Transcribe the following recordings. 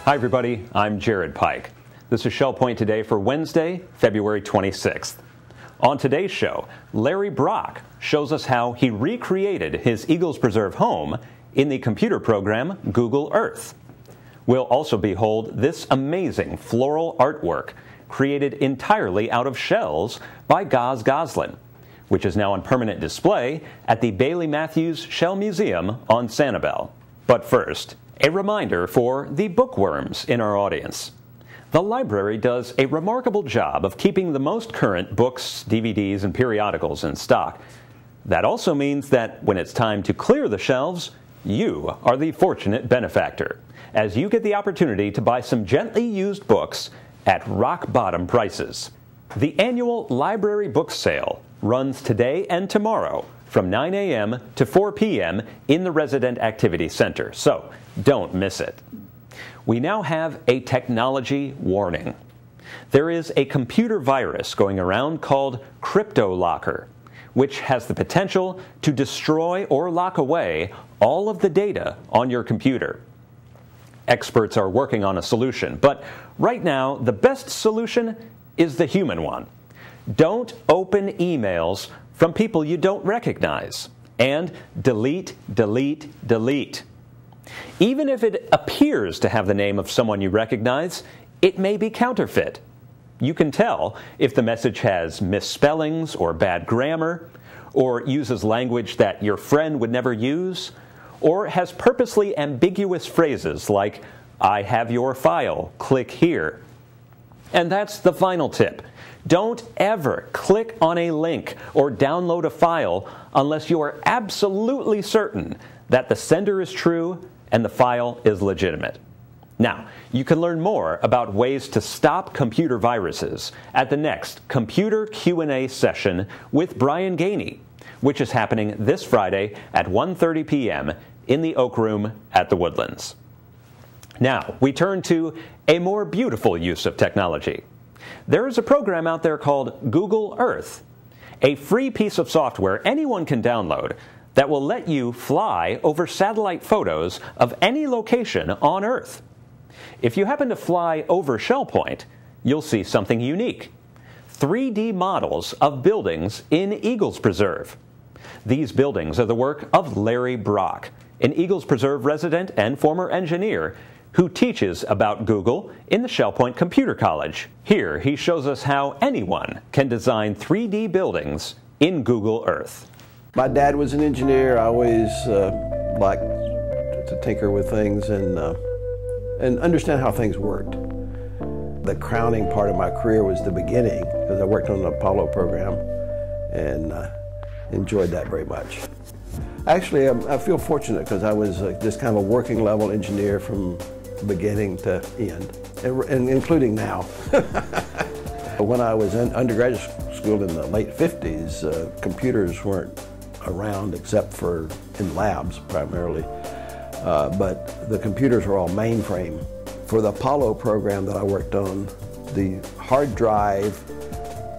Hi everybody, I'm Jared Pike. This is Shell Point Today for Wednesday, February 26th. On today's show, Larry Brock shows us how he recreated his Eagles Preserve home in the computer program Google Earth. We'll also behold this amazing floral artwork created entirely out of shells by Gosselin, which is now on permanent display at the Bailey Matthews Shell Museum on Sanibel. But first, a reminder for the bookworms in our audience. The library does a remarkable job of keeping the most current books, DVDs, and periodicals in stock. That also means that when it's time to clear the shelves, you are the fortunate benefactor, as you get the opportunity to buy some gently used books at rock-bottom prices. The annual library book sale runs today and tomorrow from 9 a.m. to 4 p.m. in the Resident Activity Center, so don't miss it. We now have a technology warning. There is a computer virus going around called CryptoLocker, which has the potential to destroy or lock away all of the data on your computer. Experts are working on a solution, but right now the best solution is the human one. Don't open emails from people you don't recognize, and delete, delete, delete. Even if it appears to have the name of someone you recognize, it may be counterfeit. You can tell if the message has misspellings or bad grammar, or uses language that your friend would never use, or has purposely ambiguous phrases like, "I have your file, click here." And that's the final tip. Don't ever click on a link or download a file unless you are absolutely certain that the sender is true and the file is legitimate. Now, you can learn more about ways to stop computer viruses at the next Computer Q&A session with Brian Gainey, which is happening this Friday at 1:30 p.m. in the Oak Room at the Woodlands. Now, we turn to a more beautiful use of technology. There is a program out there called Google Earth, a free piece of software anyone can download that will let you fly over satellite photos of any location on Earth. If you happen to fly over Shell Point, you'll see something unique: 3D models of buildings in Eagles Preserve. These buildings are the work of Larry Brock, an Eagles Preserve resident and former engineer who teaches about Google in the Shell Point Computer College. Here, he shows us how anyone can design 3D buildings in Google Earth. My dad was an engineer. I always liked to tinker with things and understand how things worked. The crowning part of my career was the beginning, because I worked on the Apollo program and enjoyed that very much. Actually, I feel fortunate because I was just kind of a working level engineer from beginning to end, and including now. When I was in undergraduate school in the late 50s, computers weren't around except for in labs primarily, but the computers were all mainframe. For the Apollo program that I worked on, the hard drive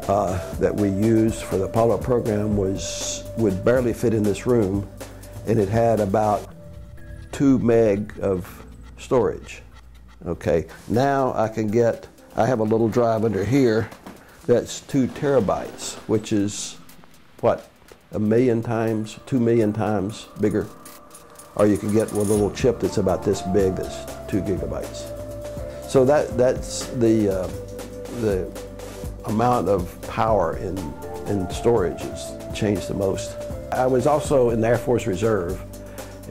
that we used for the Apollo program would barely fit in this room, and it had about 2 meg of storage. Okay, now I have a little drive under here that's 2 terabytes, which is what, 1 million times, 2 million times bigger. Or you can get a little chip that's about this big, that's 2 gigabytes. So that's the amount of power in storage has changed the most. I was also in the Air Force Reserve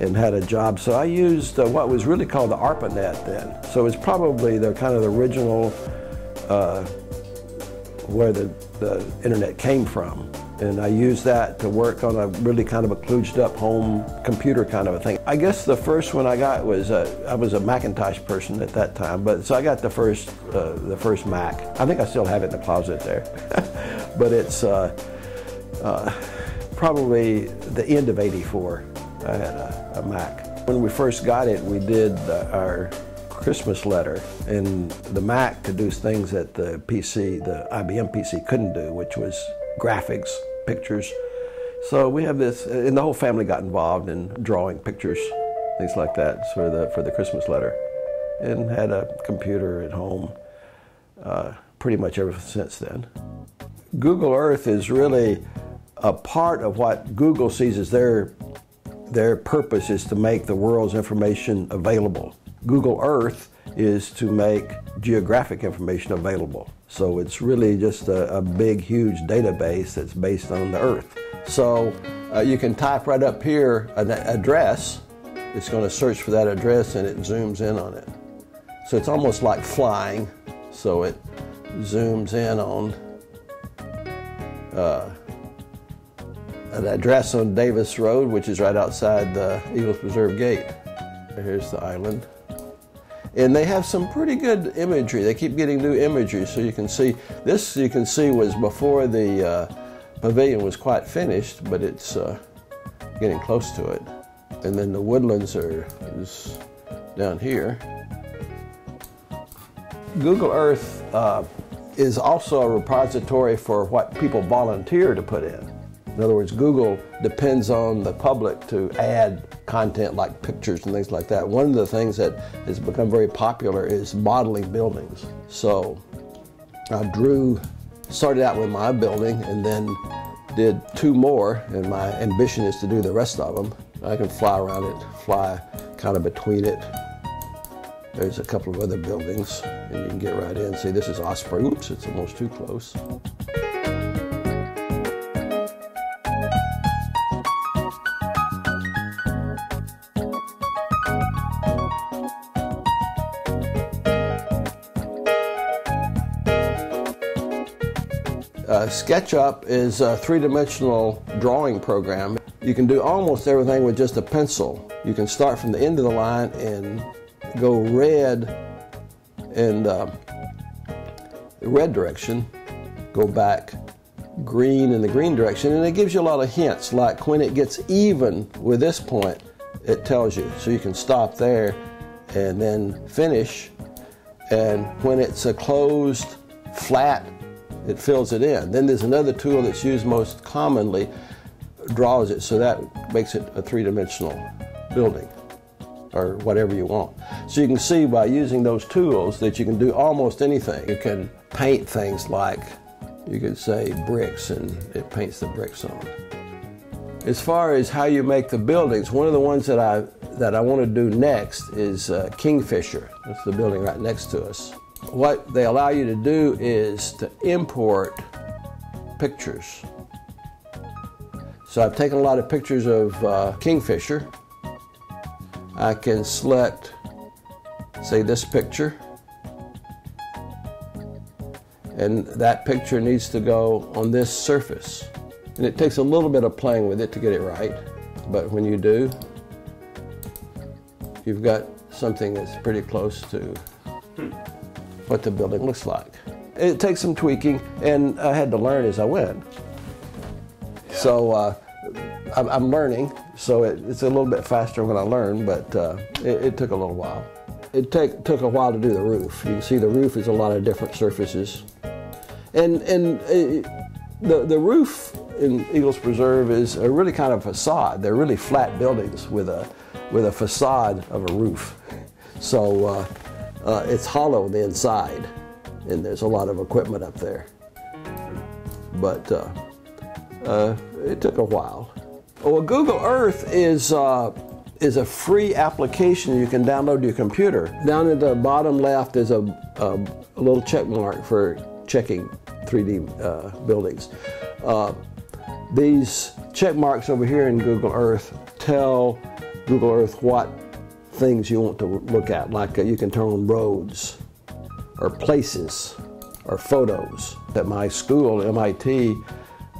and had a job, so I used what was really called the ARPANET then. So it's probably the kind of the original where the internet came from. And I used that to work on a really kind of a kludged up home computer kind of a thing. I guess the first one I got was, I was a Macintosh person at that time, but so I got the first Mac. I think I still have it in the closet there. But it's probably the end of '84. I had a Mac. When we first got it, we did our Christmas letter, and the Mac could do things that the IBM PC couldn't do, which was graphics, pictures. So we have this, and the whole family got involved in drawing pictures, things like that for the Christmas letter. and had a computer at home pretty much ever since then. Google Earth is really a part of what Google sees as their purpose is to make the world's information available. Google Earth is to make geographic information available. So it's really just a big, huge database that's based on the Earth. So you can type right up here an address. It's going to search for that address and it zooms in on it. So it's almost like flying. So it zooms in on an address on Davis Road, which is right outside the Eagles Preserve gate. Here's the island. And they have some pretty good imagery. They keep getting new imagery, so you can see. This, you can see, was before the pavilion was quite finished, but it's getting close to it. And then the woodlands is down here. Google Earth is also a repository for what people volunteer to put in. In other words, Google depends on the public to add content like pictures and things like that. One of the things that has become very popular is modeling buildings. So I started out with my building and then did 2 more, and my ambition is to do the rest of them. I can fly around it, fly kind of between it. There's a couple of other buildings, and you can get right in. See, this is Osprey. Oops, it's almost too close. SketchUp is a 3-dimensional drawing program. You can do almost everything with just a pencil. You can start from the end of the line and go red in the red direction, go back green in the green direction, and it gives you a lot of hints, like when it gets even with this point, it tells you. So you can stop there and then finish, and when it's a closed, flat, it fills it in. Then there's another tool that's used most commonly, draws it, so that makes it a 3-dimensional building, or whatever you want. So you can see by using those tools that you can do almost anything. You can paint things like, you could say bricks, and it paints the bricks on. As far as how you make the buildings, one of the ones that I want to do next is Kingfisher. That's the building right next to us. What they allow you to do is to import pictures. So I've taken a lot of pictures of Kingfisher. I can select, say, this picture, and that picture needs to go on this surface. And it takes a little bit of playing with it to get it right, but when you do, you've got something that's pretty close to what the building looks like. It takes some tweaking, and I had to learn as I went. Yeah. So I'm learning, so it's a little bit faster when I learn, but it took a little while. It took a while to do the roof. You can see the roof is a lot of different surfaces. And the roof in Eagles Preserve is a really kind of facade. They're really flat buildings with a facade of a roof. So it's hollow on the inside, and there's a lot of equipment up there. But it took a while. Well, Google Earth is a free application you can download to your computer. Down at the bottom left is a little check mark for checking 3D buildings. These check marks over here in Google Earth tell Google Earth what things you want to look at, like you can turn on roads or places or photos. At my school, MIT,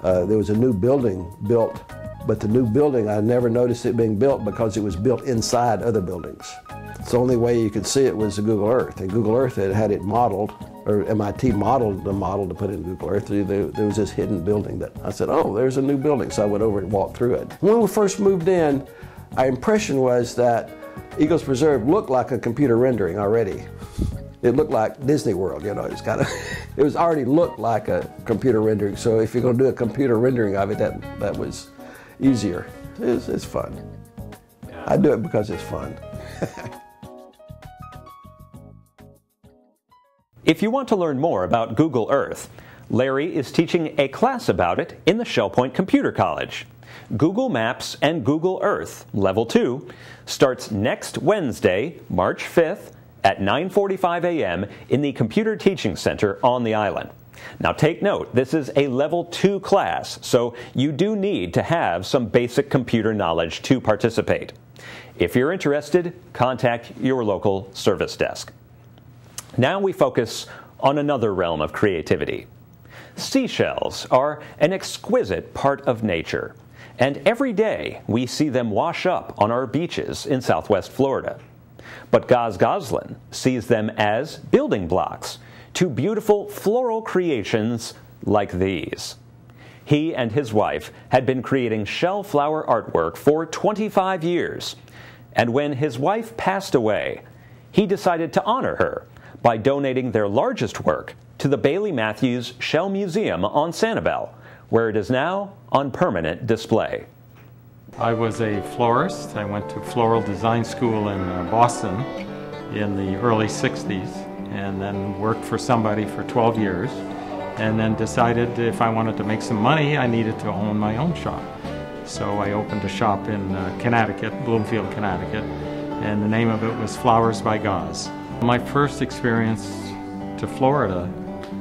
there was a new building built, but the new building, I never noticed it being built because it was built inside other buildings. It's the only way you could see it was the Google Earth, and Google Earth had it modeled, or MIT modeled the model to put it in Google Earth. There was this hidden building that I said, oh, there's a new building, so I went over and walked through it. When we first moved in, our impression was that Eagles Preserve looked like a computer rendering already. It looked like Disney World, you know. It was already looked like a computer rendering. So if you're going to do a computer rendering of it, that was easier. It's fun. Yeah. I do it because it's fun. If you want to learn more about Google Earth, Larry is teaching a class about it in the Shell Point Computer College. Google Maps and Google Earth, Level 2, starts next Wednesday, March 5th at 9:45 a.m. in the Computer Teaching Center on the island. Now take note, this is a Level 2 class, so you do need to have some basic computer knowledge to participate. If you're interested, contact your local service desk. Now we focus on another realm of creativity. Seashells are an exquisite part of nature, and every day we see them wash up on our beaches in Southwest Florida. But Gosselin sees them as building blocks to beautiful floral creations like these. He and his wife had been creating shell flower artwork for 25 years, and when his wife passed away, he decided to honor her by donating their largest work to the Bailey Matthews Shell Museum on Sanibel, where it is now on permanent display. I was a florist. I went to floral design school in Boston in the early 60s, and then worked for somebody for 12 years, and then decided if I wanted to make some money, I needed to own my own shop. So I opened a shop in Connecticut, Bloomfield, Connecticut, and the name of it was Flowers by Goz. My first experience to Florida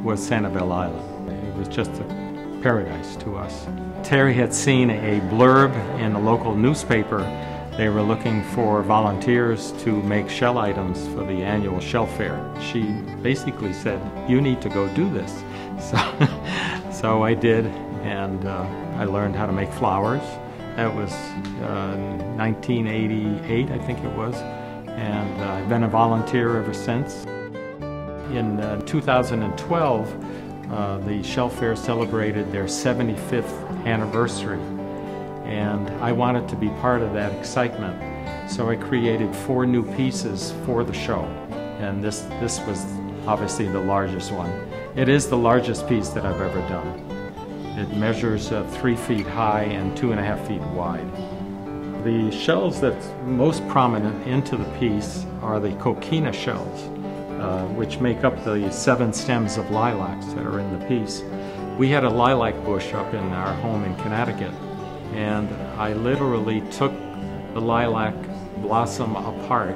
was Sanibel Island. It was just a paradise to us. Terry had seen a blurb in a local newspaper. They were looking for volunteers to make shell items for the annual shell fair. She basically said, "You need to go do this." So I did, and I learned how to make flowers. That was 1988, I think it was, and I've been a volunteer ever since. In 2012, the Shell Fair celebrated their 75th anniversary, and I wanted to be part of that excitement, so I created 4 new pieces for the show, and this was obviously the largest one. It is the largest piece that I've ever done. It measures 3 feet high and 2.5 feet wide. The shells that's most prominent into the piece are the coquina shells, which make up the 7 stems of lilacs that are in the piece. We had a lilac bush up in our home in Connecticut, and I literally took the lilac blossom apart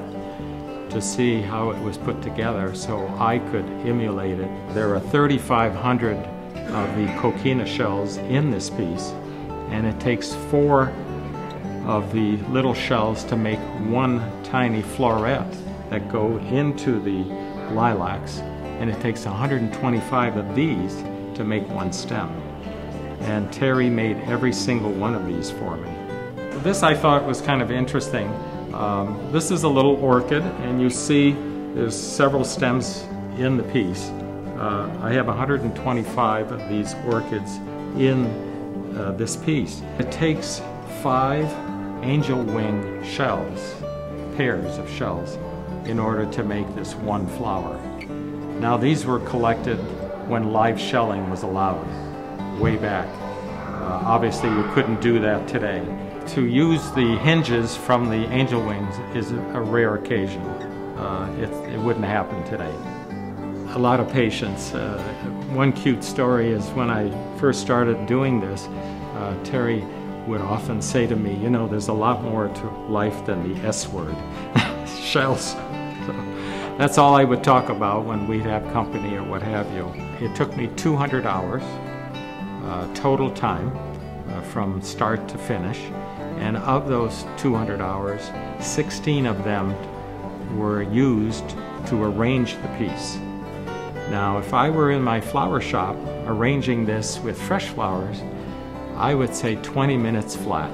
to see how it was put together so I could emulate it. There are 3,500 of the coquina shells in this piece, and it takes 4 of the little shells to make one tiny floret that go into the lilacs, and it takes 125 of these to make one stem. And Terry made every single one of these for me. This I thought was kind of interesting. This is a little orchid, and you see there's several stems in the piece. I have 125 of these orchids in this piece. It takes 5 angel wing shells, pairs of shells, in order to make this one flower. Now these were collected when live shelling was allowed, way back. Obviously you couldn't do that today. To use the hinges from the angel wings is a rare occasion. It wouldn't happen today. A lot of patience. One cute story is when I first started doing this, Terry would often say to me, you know, there's a lot more to life than the S word, shells. So that's all I would talk about when we'd have company or what have you. It took me 200 hours total time from start to finish, and of those 200 hours, 16 of them were used to arrange the piece. Now, if I were in my flower shop arranging this with fresh flowers, I would say 20 minutes flat.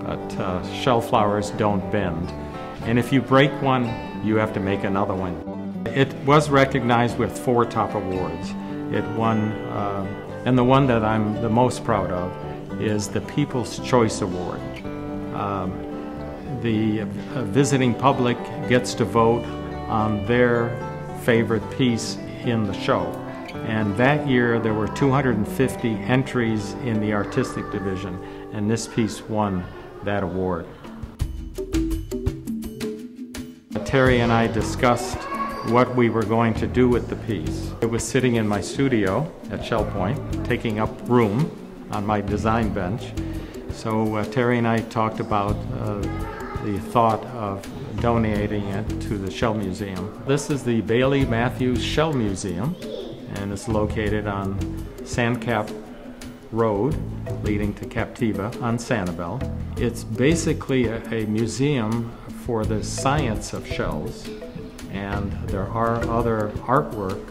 But shell flowers don't bend. And if you break one, you have to make another one. It was recognized with 4 top awards. It won, and the one that I'm the most proud of is the People's Choice Award. The visiting public gets to vote on their favorite piece in the show. And that year there were 250 entries in the artistic division, and this piece won that award. Terry and I discussed what we were going to do with the piece. It was sitting in my studio at Shell Point, taking up room on my design bench. So Terry and I talked about the thought of donating it to the Shell Museum. This is the Bailey Matthews Shell Museum, and it's located on Sandcap Road, leading to Captiva on Sanibel. It's basically a museum for the science of shells, and there are other artwork,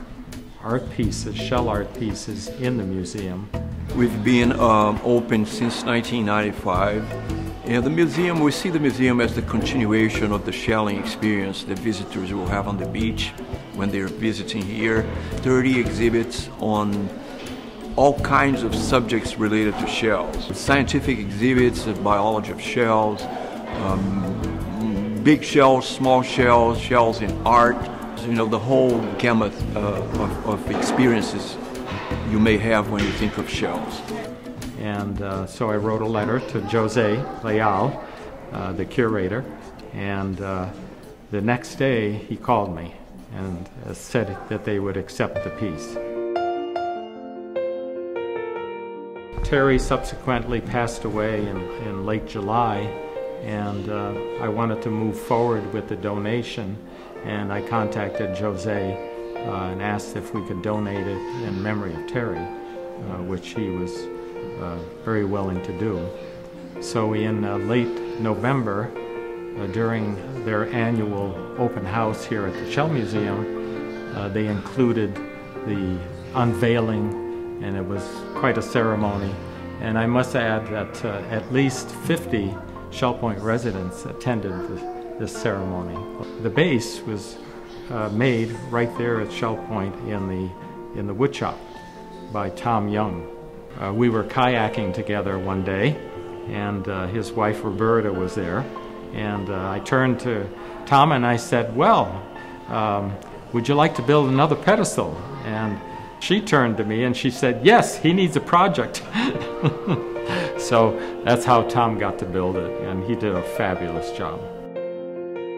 art pieces, shell art pieces in the museum. We've been open since 1995, and the museum, we see the museum as the continuation of the shelling experience that visitors will have on the beach when they're visiting here. 30 exhibits on all kinds of subjects related to shells. Scientific exhibits of biology of shells, big shells, small shells, shells in art, you know, the whole gamut of experiences you may have when you think of shells. And so I wrote a letter to Jose Leal, the curator, and the next day he called me and said that they would accept the piece. Terry subsequently passed away in late July, and I wanted to move forward with the donation, and I contacted Jose and asked if we could donate it in memory of Terry, which he was very willing to do. So in late November, during their annual open house here at the Shell Museum, they included the unveiling, and it was quite a ceremony. And I must add that at least 50 Shell Point residents attended this ceremony. The base was made right there at Shell Point in the wood shop by Tom Young. We were kayaking together one day, and his wife Roberta was there, and I turned to Tom and I said, well, would you like to build another pedestal? And she turned to me and she said, yes, he needs a project. So that's how Tom got to build it, and he did a fabulous job.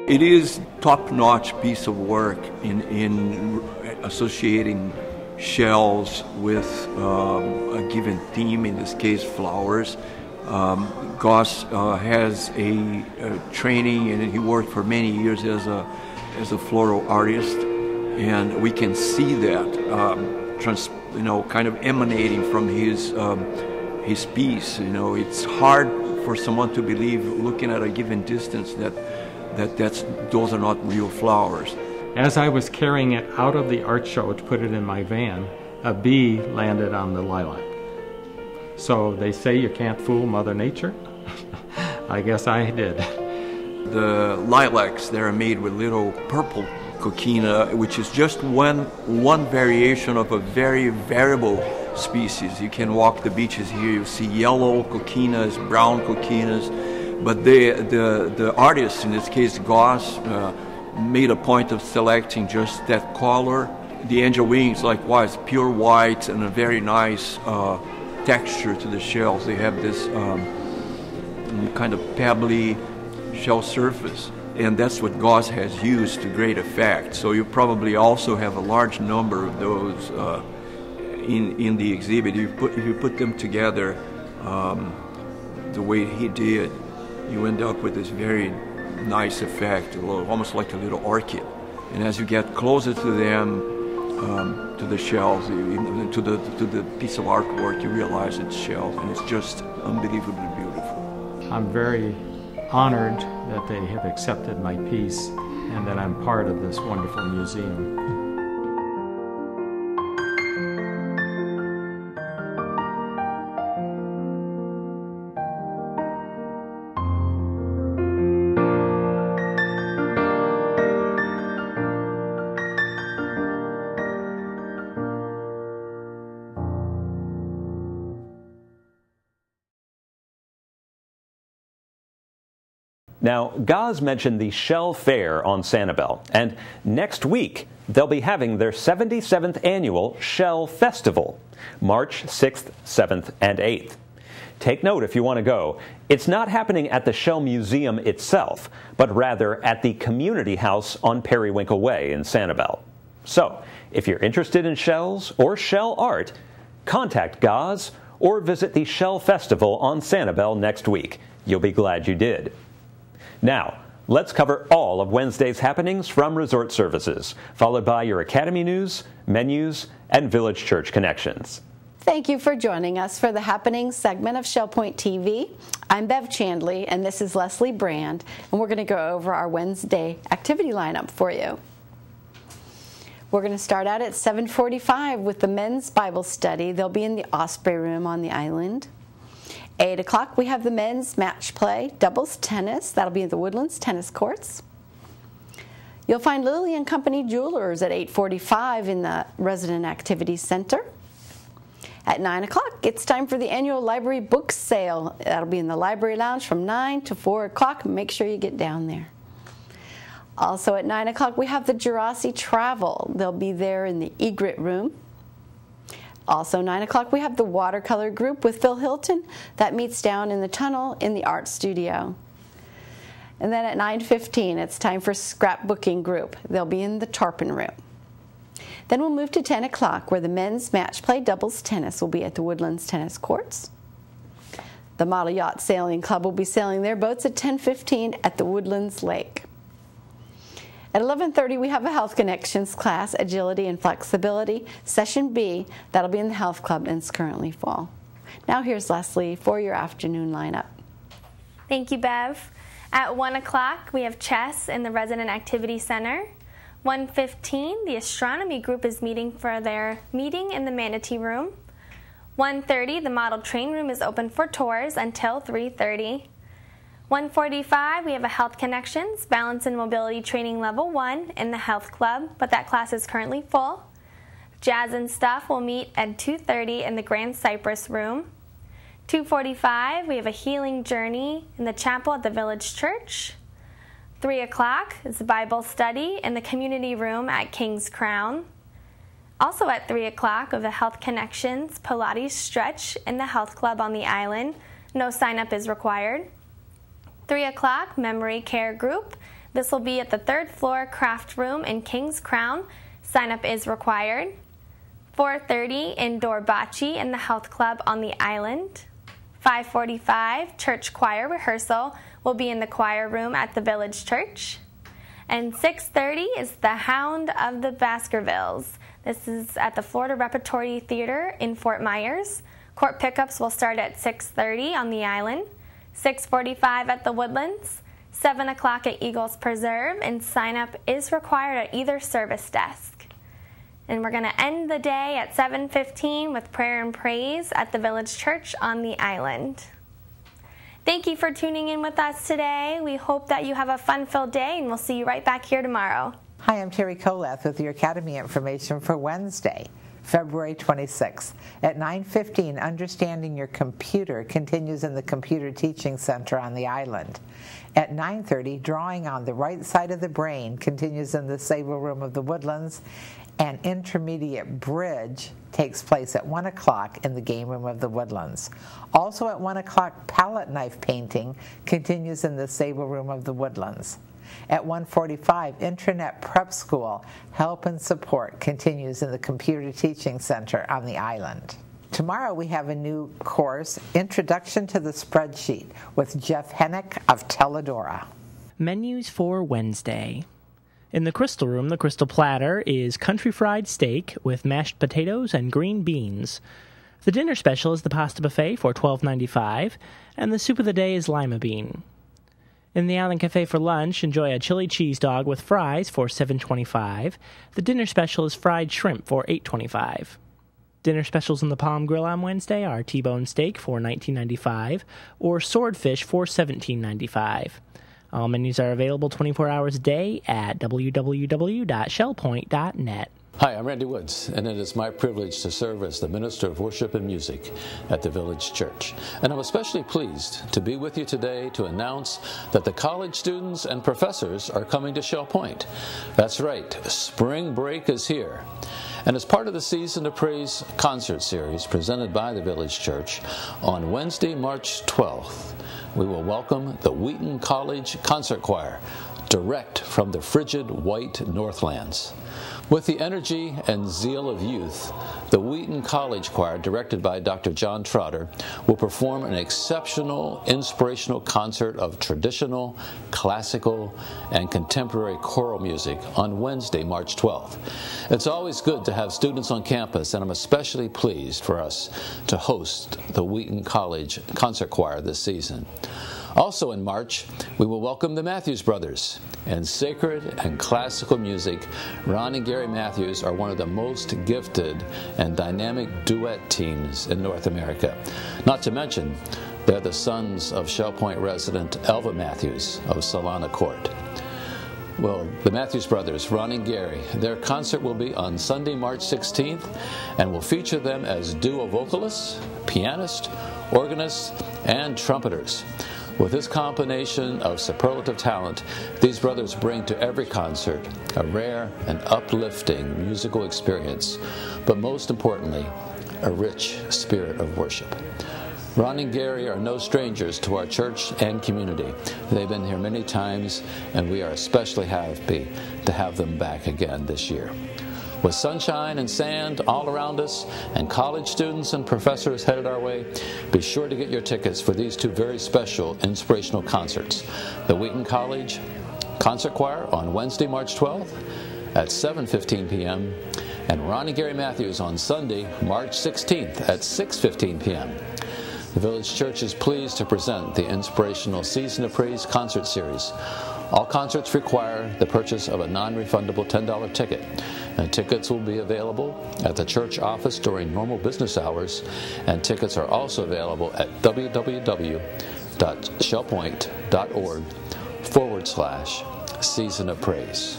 It is top-notch piece of work in associating shells with a given theme, in this case flowers. Goss has a training, and he worked for many years as a floral artist, and we can see that kind of emanating from his piece. You know, it's hard for someone to believe, looking at a given distance, that those are not real flowers. As I was carrying it out of the art show to put it in my van, a bee landed on the lilac. So they say you can't fool Mother Nature. I guess I did. The lilacs, they're made with little purple coquina, which is just one variation of a very variable species. You can walk the beaches here, you see yellow coquinas, brown coquinas, but the artist, in this case Goss, made a point of selecting just that color. The angel wings, likewise, pure white and a very nice texture to the shells. They have this kind of pebbly shell surface, and that's what Goss has used to great effect. So you probably also have a large number of those in the exhibit. If you put them together the way he did, you end up with this very nice effect, almost like a little orchid. And as you get closer to them, to the shells, to the piece of artwork, you realize it's shells, and it's just unbelievably beautiful. I'm very honored that they have accepted my piece and that I'm part of this wonderful museum. Now, Gaz mentioned the Shell Fair on Sanibel, and next week they'll be having their 77th annual Shell Festival, March 6th, 7th, and 8th. Take note if you want to go. It's not happening at the Shell Museum itself, but rather at the Community House on Periwinkle Way in Sanibel. So, if you're interested in shells or shell art, contact Goz or visit the Shell Festival on Sanibel next week. You'll be glad you did. Now, let's cover all of Wednesday's happenings from Resort Services, followed by your Academy news, menus, and Village Church connections. Thank you for joining us for the Happenings segment of Shell Point TV. I'm Bev Chandley, and this is Leslie Brand, and we're going to go over our Wednesday activity lineup for you. We're going to start out at 7:45 with the men's Bible study. They'll be in the Osprey room on the island. 8 o'clock, we have the men's match play, doubles tennis. That'll be at the Woodlands tennis courts. You'll find Lily and Company Jewelers at 8:45 in the Resident Activities Center. At 9 o'clock, it's time for the annual library book sale. That'll be in the library lounge from 9 to 4 o'clock. Make sure you get down there. Also at 9 o'clock, we have the Geraci Travel. They'll be there in the Egret room. Also 9 o'clock, we have the Watercolor group with Phil Hilton. That meets down in the tunnel in the art studio. And then at 9:15, it's time for Scrapbooking group. They'll be in the Tarpon room. Then we'll move to 10 o'clock, where the men's match play doubles tennis will be at the Woodlands tennis courts. The Model Yacht Sailing Club will be sailing their boats at 10:15 at the Woodlands Lake. At 11:30, we have a Health Connections class, Agility and Flexibility, Session B. That'll be in the Health Club, and it's currently full. Now here's Leslie for your afternoon lineup. Thank you, Bev. At 1 o'clock, we have chess in the Resident Activity Center. 1:15, the Astronomy group is meeting for their meeting in the Manatee room. 1:30, the model train room is open for tours until 3:30. 1:45, we have a Health Connections, Balance and Mobility Training Level 1 in the Health Club, but that class is currently full. Jazz and Stuff will meet at 2:30 in the Grand Cypress room. 2:45, we have a Healing Journey in the chapel at the Village Church. 3 o'clock is the Bible study in the community room at King's Crown. Also at 3 o'clock, we have the Health Connections Pilates stretch in the Health Club on the island. No sign-up is required. 3 o'clock, Memory Care Group. This will be at the 3rd floor craft room in King's Crown. Sign-up is required. 4:30, Indoor Bocce in the Health Club on the island. 5:45, Church Choir Rehearsal will be in the choir room at the Village Church. And 6:30 is the Hound of the Baskervilles. This is at the Florida Repertory Theater in Fort Myers. Court pickups will start at 6:30 on the island, 6:45 at the Woodlands, 7 o'clock at Eagles Preserve, and sign-up is required at either service desk. And we're going to end the day at 7:15 with prayer and praise at the Village Church on the island. Thank you for tuning in with us today. We hope that you have a fun-filled day, and we'll see you right back here tomorrow. Hi, I'm Terry Kolath with your Academy information for Wednesday, February 26th. At 9:15, Understanding Your Computer continues in the Computer Teaching Center on the island. At 9:30, Drawing on the Right Side of the Brain continues in the Sabal Room of the Woodlands, and Intermediate Bridge takes place at 1 o'clock in the Game Room of the Woodlands. Also at 1 o'clock, Palette Knife Painting continues in the Sabal Room of the Woodlands. At 1:45, Intranet Prep School Help and Support continues in the Computer Teaching Center on the island. Tomorrow we have a new course, Introduction to the Spreadsheet, with Jeff Hennick of Teledora. Menus for Wednesday. In the Crystal Room, the Crystal Platter is country fried steak with mashed potatoes and green beans. The dinner special is the pasta buffet for $12.95, and the soup of the day is lima bean. In the Island Cafe for lunch, enjoy a chili cheese dog with fries for $7.25. The dinner special is fried shrimp for $8.25. Dinner specials in the Palm Grill on Wednesday are T-bone steak for $19.95 or swordfish for $17.95. All menus are available 24 hours a day at www.shellpoint.net. Hi, I'm Randy Woods, and it is my privilege to serve as the Minister of Worship and Music at the Village Church. And I'm especially pleased to be with you today to announce that the college students and professors are coming to Shell Point. That's right, spring break is here. And as part of the Season of Praise concert series presented by the Village Church, on Wednesday, March 12th, we will welcome the Wheaton College Concert Choir, direct from the frigid white Northlands. With the energy and zeal of youth, the Wheaton College Choir, directed by Dr. John Trotter, will perform an exceptional, inspirational concert of traditional, classical, and contemporary choral music on Wednesday, March 12th. It's always good to have students on campus, and I'm especially pleased for us to host the Wheaton College Concert Choir this season. Also in March, we will welcome the Matthews Brothers. In sacred and classical music, Ron and Gary Matthews are one of the most gifted and dynamic duet teams in North America. Not to mention, they're the sons of Shell Point resident Elva Matthews of Solana Court. Well, the Matthews Brothers, Ron and Gary, their concert will be on Sunday, March 16th, and will feature them as duo vocalists, pianists, organists, and trumpeters. With this combination of superlative talent, these brothers bring to every concert a rare and uplifting musical experience, but most importantly, a rich spirit of worship. Ron and Gary are no strangers to our church and community. They've been here many times, and we are especially happy to have them back again this year. With sunshine and sand all around us, and college students and professors headed our way, be sure to get your tickets for these two very special inspirational concerts. The Wheaton College Concert Choir on Wednesday, March 12th at 7:15 p.m. and Ron and Gary Matthews on Sunday, March 16th at 6:15 p.m. The Village Church is pleased to present the inspirational Season of Praise concert series. All concerts require the purchase of a non-refundable $10 ticket. And tickets will be available at the church office during normal business hours, and tickets are also available at www.shellpoint.org/Season of Praise.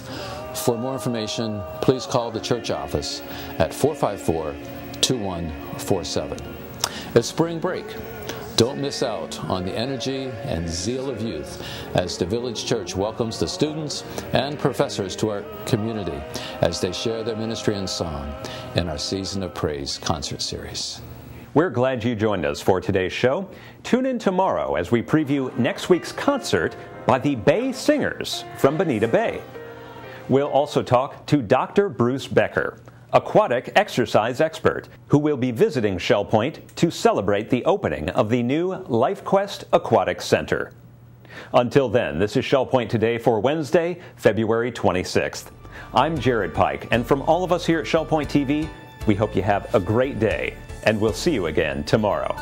For more information, please call the church office at 454-2147. It's spring break. Don't miss out on the energy and zeal of youth as the Village Church welcomes the students and professors to our community as they share their ministry and song in our Season of Praise concert series. We're glad you joined us for today's show. Tune in tomorrow as we preview next week's concert by the Bay Singers from Bonita Bay. We'll also talk to Dr. Bruce Becker, aquatic exercise expert, who will be visiting Shell Point to celebrate the opening of the new LifeQuest Aquatic Center. Until then, this is Shell Point Today for Wednesday, February 26th. I'm Jared Pike, and from all of us here at Shell Point TV, we hope you have a great day, and we'll see you again tomorrow.